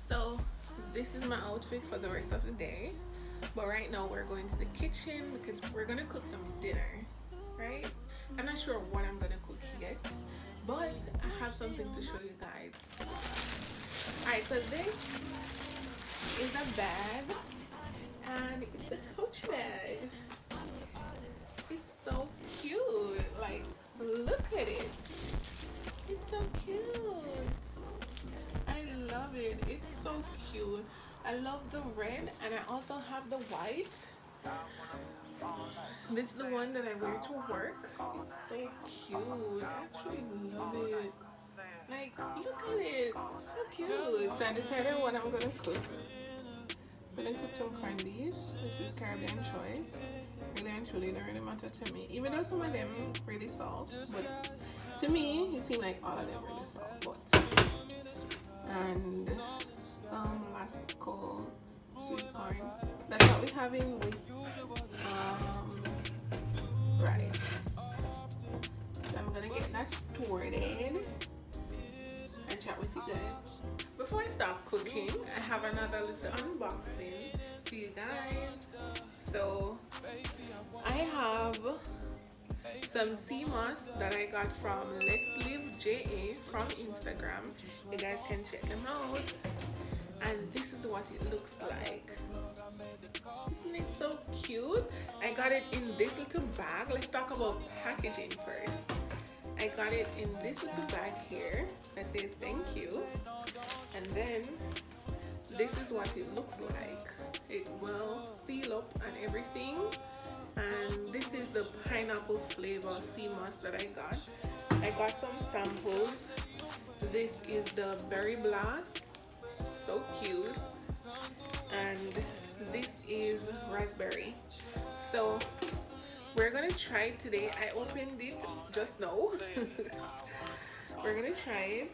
So this is my outfit for the rest of the day. But right now we're going to the kitchen because we're gonna cook some dinner, right? I'm not sure what I'm gonna cook yet, but I have something to show you guys. Alright, so this is a bag and it's a Coach bag. It's so cute. Like, look at it. It's so cute. I love it. It's so cute. I love the red and I also have the white. This is the one that I wear to work. It's so cute. I actually love it. Like, look at it. It's so cute. So I decided what I'm gonna cook. I'm gonna cook some corned beef. This is Caribbean choice. Really and truly don't really matter to me. Even though some of them really salt, but to me it seemed like all of them really salt. But and some Lasco sweet corn. That's what we're having with rice. So I'm gonna get that stored in and chat with you guys. Before I start cooking, I have another little unboxing for you guys. So I have some seamoss that I got from Let's Live JA from Instagram. You guys can check them out. And this is what it looks like. Isn't it so cute? I got it in this little bag. Let's talk about packaging first. I got it in this little bag here that says thank you. And then this is what it looks like. It will seal up and everything. And this is the pineapple flavor seamoss that I got. I got some samples. This is the berry blast, so cute, and this is raspberry. So we're gonna try it today. I opened it just now. We're gonna try it.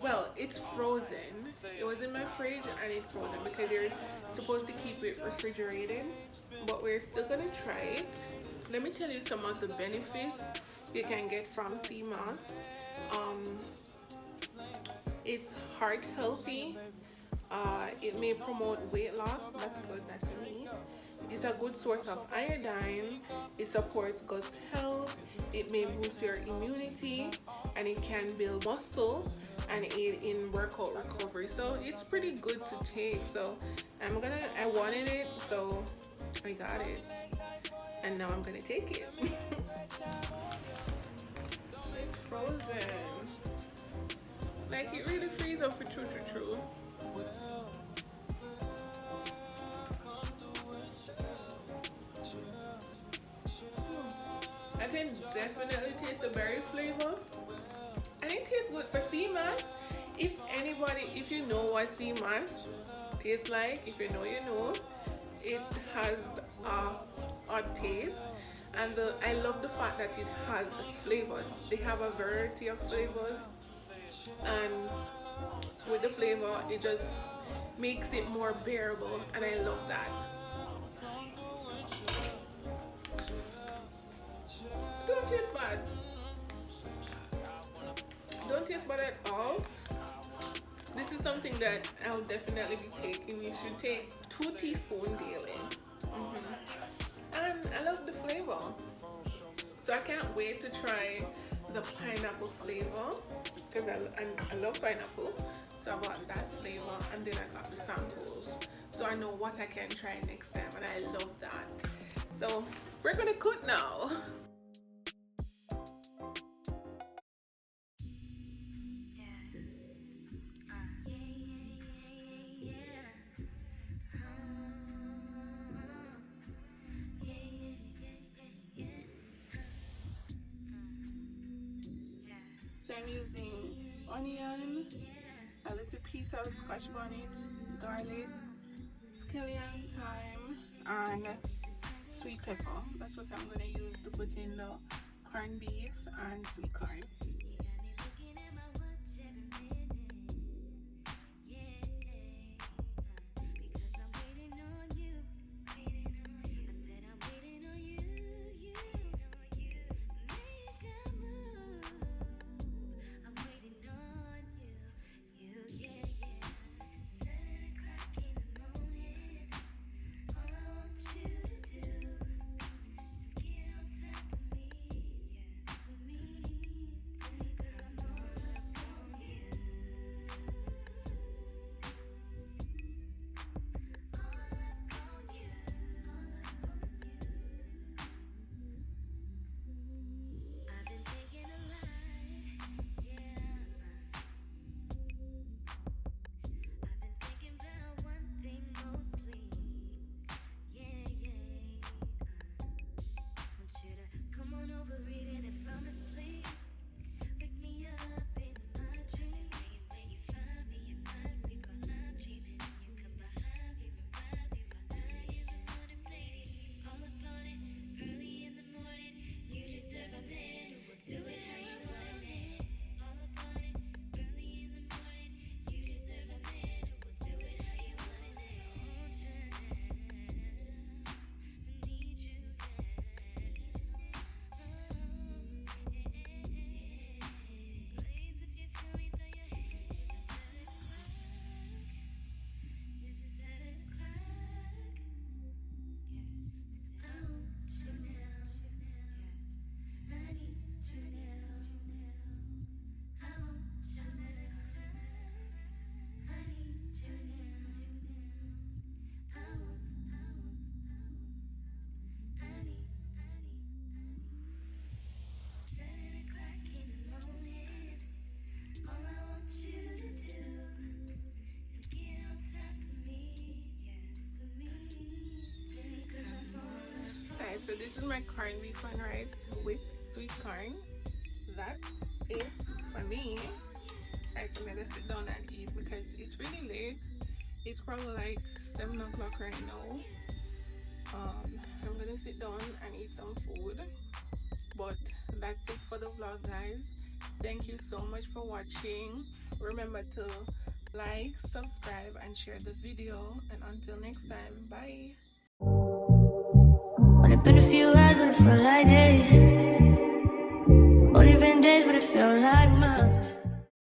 Well, it's frozen. It was in my fridge and it's frozen because they're supposed to keep it refrigerated, but we're still gonna try it. Let me tell you some of the benefits you can get from sea moss. It's heart healthy. It may promote weight loss. That's good. That's me. It's a good source of iodine. It supports gut health. It may boost your immunity, and it can build muscle and aid in workout recovery. So it's pretty good to take. So I wanted it, so I got it, and now I'm gonna take it. It's frozen. Like, it really frees up for true. I can definitely taste the berry flavor, and it tastes good for sea moss. If you know what sea moss tastes like, if you know, you know. It has a odd taste, and I love the fact that it has flavors. They have a variety of flavors, and with the flavor, it just makes it more bearable, and I love that. Don't taste bad. Don't taste bad at all. This is something that I'll definitely be taking. You should take 2 teaspoons daily. And I love the flavor, so I can't wait to try the pineapple flavor because I love pineapple. So I bought that flavor and then I got the samples, so I know what I can try next time, and I love that. So we're gonna cook now. So I'm using onion, a little piece of scotch bonnet, garlic, scallion, thyme, and sweet pepper. That's what I'm going to use to put in the corned beef and sweet corn. So this is my corned beef and rice with sweet corn. That's it for me. Alright, so I'm gonna sit down and eat because it's really late. It's probably like 7 o'clock right now. I'm gonna sit down and eat some food. But that's it for the vlog, guys. Thank you so much for watching. Remember to like, subscribe, and share the video. And until next time, bye. Only been a few hours, but it felt like days. Only been days, but it felt like